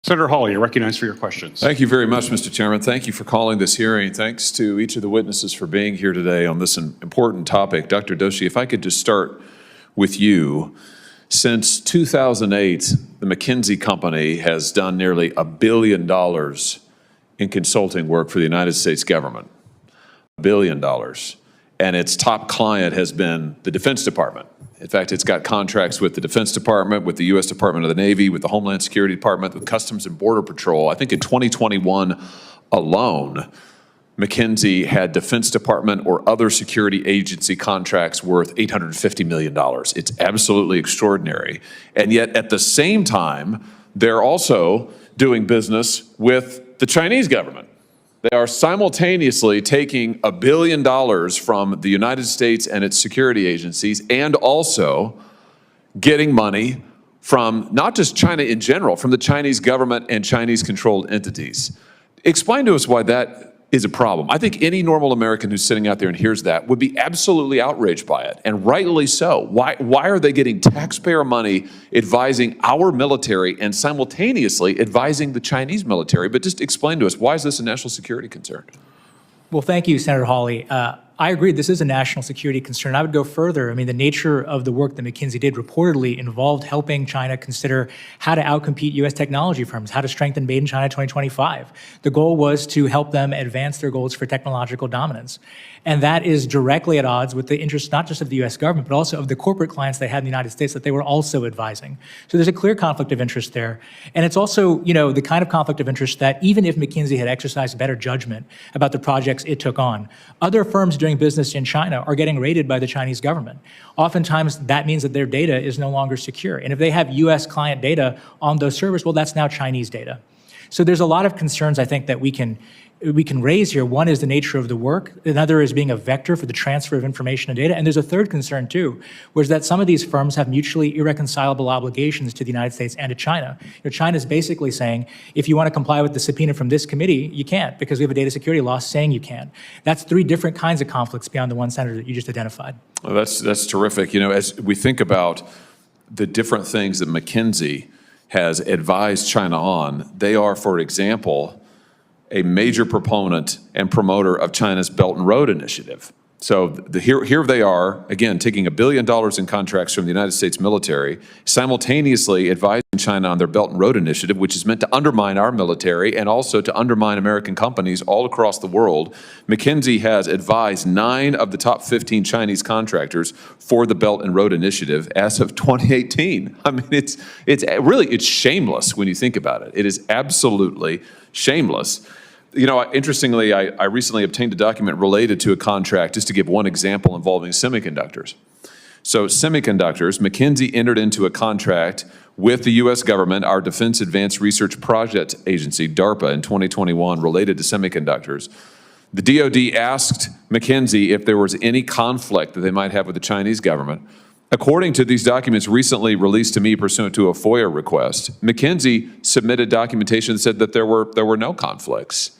Senator Hawley, you're recognized for your questions. Thank you very much, Mr. Chairman. Thank you for calling this hearing. Thanks to each of the witnesses for being here today on this important topic. Dr. Doshi, if I could just start with you. Since 2008, the McKinsey Company has done nearly $1 billion in consulting work for the United States government. $1 billion. And its top client has been the Defense Department. In fact, it's got contracts with the Defense Department, with the U.S. Department of the Navy, with the Homeland Security Department, with Customs and Border Patrol. I think in 2021 alone, McKinsey had Defense Department or other security agency contracts worth $850 million. It's absolutely extraordinary. And yet at the same time, they're also doing business with the Chinese government. They are simultaneously taking $1 billion from the United States and its security agencies and also getting money from not just China in general, from the Chinese government and Chinese-controlled entities. Explain to us why that is a problem. I think any normal American who's sitting out there and hears that would be absolutely outraged by it, and rightly so. Why are they getting taxpayer money advising our military and simultaneously advising the Chinese military? But just explain to us, why is this a national security concern? Well, thank you, Senator Hawley. I agree this is a national security concern. I would go further. I mean, the nature of the work that McKinsey did reportedly involved helping China consider how to outcompete U.S. technology firms, how to strengthen Made in China 2025. The goal was to help them advance their goals for technological dominance. And that is directly at odds with the interests not just of the U.S. government, but also of the corporate clients they had in the United States that they were also advising. So there's a clear conflict of interest there. And it's also, the kind of conflict of interest that even if McKinsey had exercised better judgment about the projects it took on, other firms doing business in China are getting raided by the Chinese government. Oftentimes, that means that their data is no longer secure. And if they have U.S. client data on those servers, well, that's now Chinese data. So there's a lot of concerns, I think, that we can raise here. One is the nature of the work. Another is being a vector for the transfer of information and data. And there's a third concern, too, which is that some of these firms have mutually irreconcilable obligations to the United States and to China. China's basically saying, if you want to comply with the subpoena from this committee, you can't, because we have a data security law saying you can. That's three different kinds of conflicts beyond the one, Senator, that you just identified. Well, that's terrific. As we think about the different things that McKinsey has advised China on, they are, for example, a major proponent and promoter of China's Belt and Road Initiative. So here they are, again, taking $1 billion in contracts from the United States military, simultaneously advising China on their Belt and Road Initiative, which is meant to undermine our military and also to undermine American companies all across the world. McKinsey has advised 9 of the top 15 Chinese contractors for the Belt and Road Initiative as of 2018. I mean, it's shameless when you think about it. It is absolutely shameless. Interestingly, I recently obtained a document related to a contract, just to give one example, involving semiconductors. So semiconductors, McKinsey entered into a contract with the U.S. government, our Defense Advanced Research Project Agency, DARPA, in 2021 related to semiconductors. The DoD asked McKinsey if there was any conflict that they might have with the Chinese government. According to these documents recently released to me pursuant to a FOIA request, McKinsey submitted documentation that said that there were no conflicts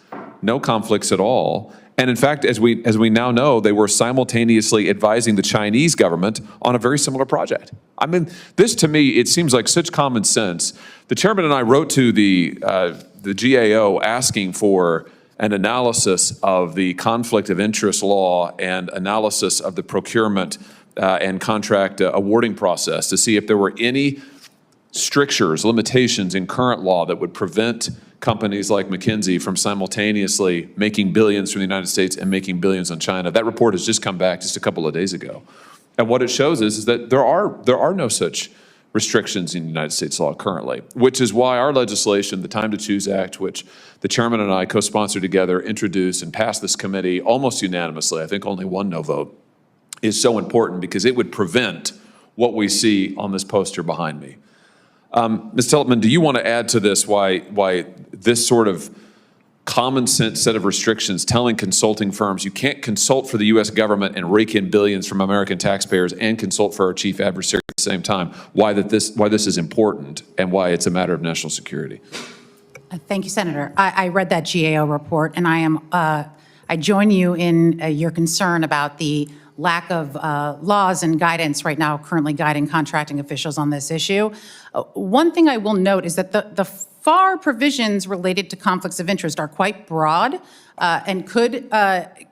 at all. And in fact, as we now know, they were simultaneously advising the Chinese government on a very similar project. I mean, this to me, it seems like such common sense. The chairman and I wrote to the GAO asking for an analysis of the conflict of interest law and analysis of the procurement and contract awarding process to see if there were any strictures, limitations in current law that would prevent companies like McKinsey from simultaneously making billions from the United States and making billions on China. That report has just come back just a couple of days ago. And what it shows is that there are no such restrictions in United States law currently, which is why our legislation, the Time to Choose Act, which the chairman and I co-sponsored together, introduced and passed this committee almost unanimously, I think only one no vote, is so important because it would prevent what we see on this poster behind me. Ms. Teltman, do you want to add to this why this sort of common sense set of restrictions telling consulting firms you can't consult for the U.S. government and rake in billions from American taxpayers and consult for our chief adversary at the same time, why this is important and why it's a matter of national security? Thank you, Senator. I read that GAO report, and I join you in your concern about the lack of laws and guidance right now currently guiding contracting officials on this issue. One thing I will note is that the FAR provisions related to conflicts of interest are quite broad and could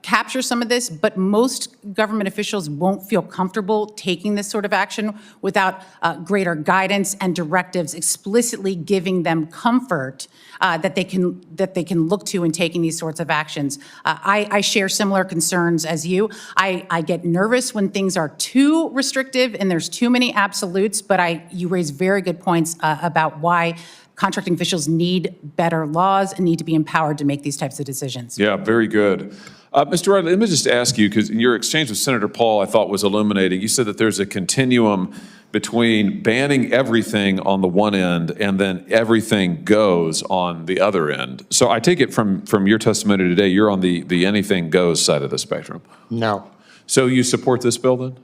capture some of this, but most government officials won't feel comfortable taking this sort of action without greater guidance and directives explicitly giving them comfort that they can look to in taking these sorts of actions. I share similar concerns as you. I get nervous when things are too restrictive and there's too many absolutes, but you raise very good points about why contracting officials need better laws and need to be empowered to make these types of decisions. Yeah, very good. Mr. Riley, let me just ask you, because your exchange with Senator Paul I thought was illuminating. You said that there's a continuum between banning everything on the one end and then everything goes on the other end. So I take it from your testimony today, you're on the anything goes side of the spectrum. No. So you support this bill then?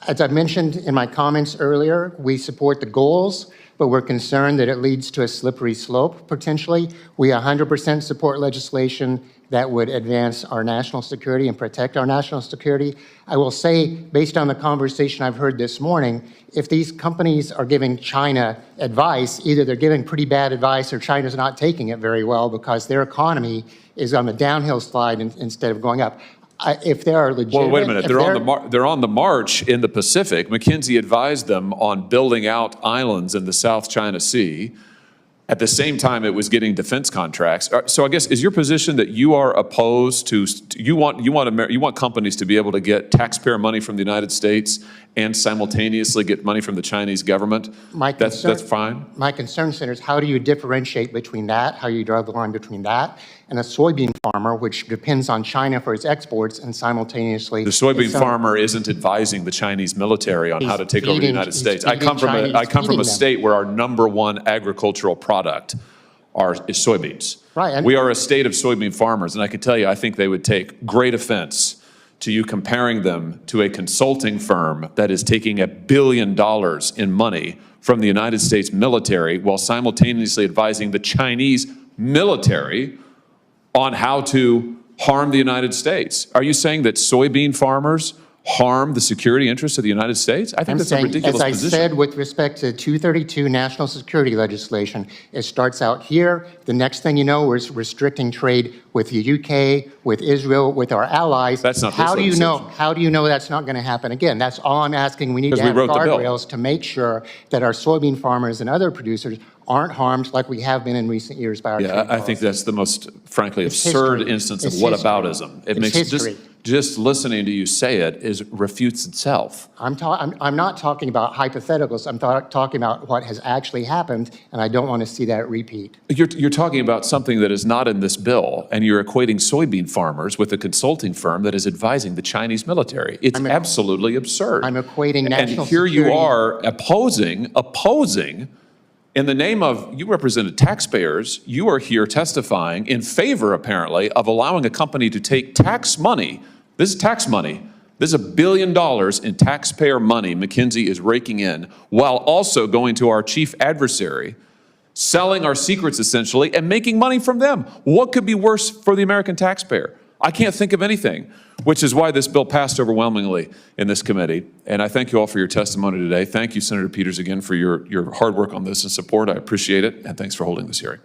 As I mentioned in my comments earlier, we support the goals, but we're concerned that it leads to a slippery slope, potentially. We 100% support legislation that would advance our national security and protect our national security. I will say, based on the conversation I've heard this morning, if these companies are giving China advice, either they're giving pretty bad advice or China's not taking it very well because their economy is on the downhill slide instead of going up. If they are legitimate... Well, wait a minute. They're on the march in the Pacific. McKinsey advised them on building out islands in the South China Sea. At the same time, it was getting defense contracts. So I guess, is your position that you are opposed to, you want companies to be able to get taxpayer money from the United States and simultaneously get money from the Chinese government? That's fine? My concern, Senator, is how do you differentiate between that, how you draw the line between that, and a soybean farmer, which depends on China for its exports and simultaneously... The soybean farmer isn't advising the Chinese military on how to take over the United States. I come from a state where our #1 agricultural product is soybeans. Right. And we are a state of soybean farmers, and I can tell you, I think they would take great offense to you comparing them to a consulting firm that is taking $1 billion in money from the United States military while simultaneously advising the Chinese military on how to harm the United States. Are you saying that soybean farmers harm the security interests of the United States? I think that's a ridiculous position. As I said, with respect to 232 national security legislation, it starts out here. The next thing you know, we're restricting trade with the UK, with Israel, with our allies. That's not how do you know that's not going to happen again? That's all I'm asking. We need to have guardrails to make sure that our soybean farmers and other producers aren't harmed like we have been in recent years by our trade policy. I think that's the most, frankly, absurd instance of whataboutism. It makes just listening to you say it refutes itself. I'm not talking about hypotheticals. I'm talking about what has actually happened, and I don't want to see that repeat. You're talking about something that is not in this bill, and you're equating soybean farmers with a consulting firm that is advising the Chinese military. It's absolutely absurd. I'm equating national security. And here you are opposing, in the name of, you represented taxpayers, you are here testifying in favor, apparently, of allowing a company to take tax money. This is tax money. This is $1 billion in taxpayer money McKinsey is raking in, while also going to our chief adversary, selling our secrets essentially, and making money from them. What could be worse for the American taxpayer? I can't think of anything, which is why this bill passed overwhelmingly in this committee. And I thank you all for your testimony today. Thank you, Senator Peters, again for your hard work on this and support. I appreciate it. And thanks for holding this hearing.